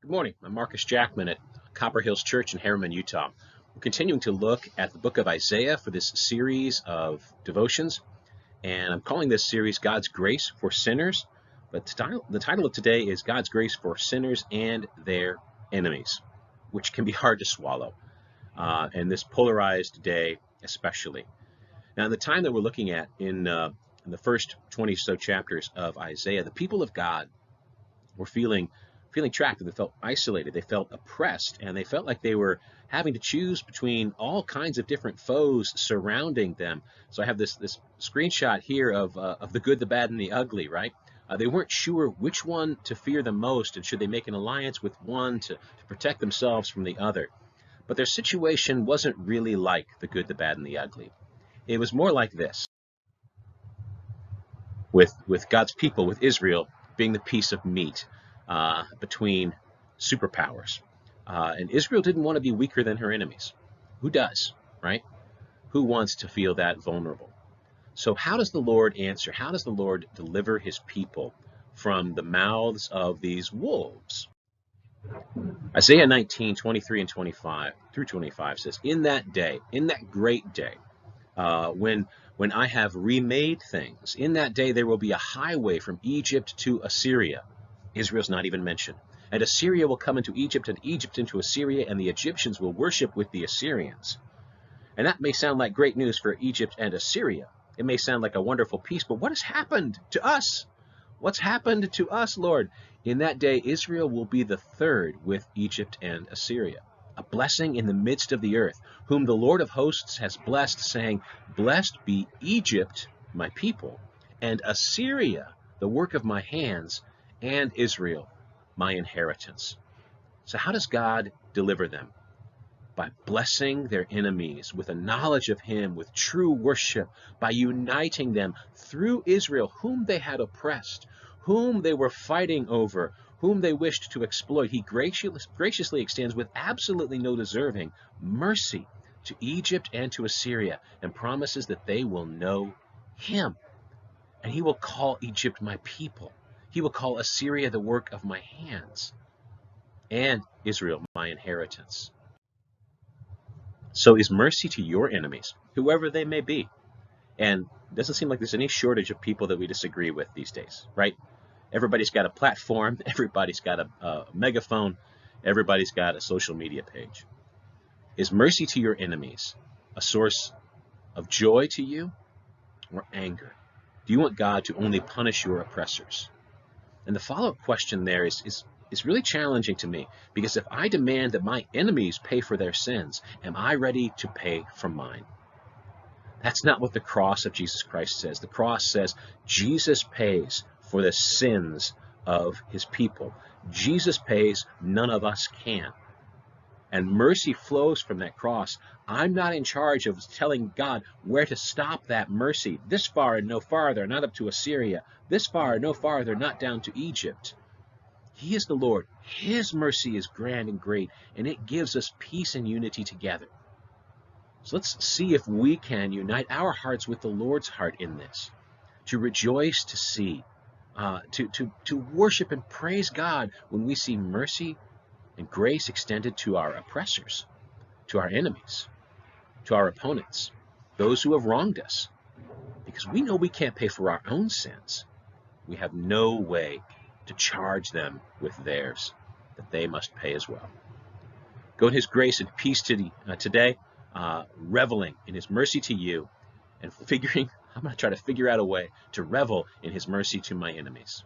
Good morning. I'm Marcus Jackman at Copper Hills Church in Harriman, Utah. We're continuing to look at the book of Isaiah for this series of devotions, and I'm calling this series God's Grace for Sinners, but the title of today is God's Grace for Sinners and Their Enemies, which can be hard to swallow, in this polarized day especially. Now, in the time that we're looking at in the first 20 so chapters of Isaiah, the people of God were feeling trapped. They felt isolated, they felt oppressed, and they felt like they were having to choose between all kinds of different foes surrounding them. So I have this screenshot here of the good, the bad, and the ugly, right? They weren't sure which one to fear the most, and should they make an alliance with one to protect themselves from the other. But their situation wasn't really like the good, the bad, and the ugly. It was more like this, with God's people, with Israel being the piece of meat between superpowers. And Israel didn't want to be weaker than her enemies. Who does, right? Who wants to feel that vulnerable? So how does the Lord answer? How does the Lord deliver his people from the mouths of these wolves? Isaiah 19:23 and 25 through 25 says, in that day, in that great day, when I have remade things, in that day there will be a highway from Egypt to Assyria. Israel's not even mentioned. And Assyria will come into Egypt, and Egypt into Assyria, and the Egyptians will worship with the Assyrians. And that may sound like great news for Egypt and Assyria. It may sound like a wonderful peace, but what has happened to us? What's happened to us, Lord? In that day, Israel will be the third with Egypt and Assyria, a blessing in the midst of the earth, whom the Lord of hosts has blessed, saying, blessed be Egypt, my people, and Assyria, the work of my hands, and Israel, my inheritance. So how does God deliver them? By blessing their enemies with a knowledge of him, with true worship, by uniting them through Israel, whom they had oppressed, whom they were fighting over, whom they wished to exploit. He graciously extends with absolutely no deserving mercy to Egypt and to Assyria, and promises that they will know him. And he will call Egypt my people. He will call Assyria the work of my hands, and Israel my inheritance. So is mercy to your enemies, whoever they may be. And it doesn't seem like there's any shortage of people that we disagree with these days, right? Everybody's got a platform, everybody's got a megaphone, everybody's got a social media page. Is mercy to your enemies a source of joy to you or anger? Do you want God to only punish your oppressors? And the follow-up question there is really challenging to me, because if I demand that my enemies pay for their sins, am I ready to pay for mine? That's not what the cross of Jesus Christ says. The cross says Jesus pays for the sins of his people. Jesus pays, none of us can. And mercy flows from that cross. I'm not in charge of telling God where to stop that mercy. This far and no farther, not up to Assyria. This far and no farther, not down to Egypt. He is the Lord. His mercy is grand and great, and it gives us peace and unity together. So let's see if we can unite our hearts with the Lord's heart in this, to rejoice, to see, to worship and praise God when we see mercy and grace extended to our oppressors, to our enemies, to our opponents, those who have wronged us, because we know we can't pay for our own sins. We have no way to charge them with theirs, that they must pay as well. Go in his grace and peace today, reveling in his mercy to you, and I'm going to try to figure out a way to revel in his mercy to my enemies.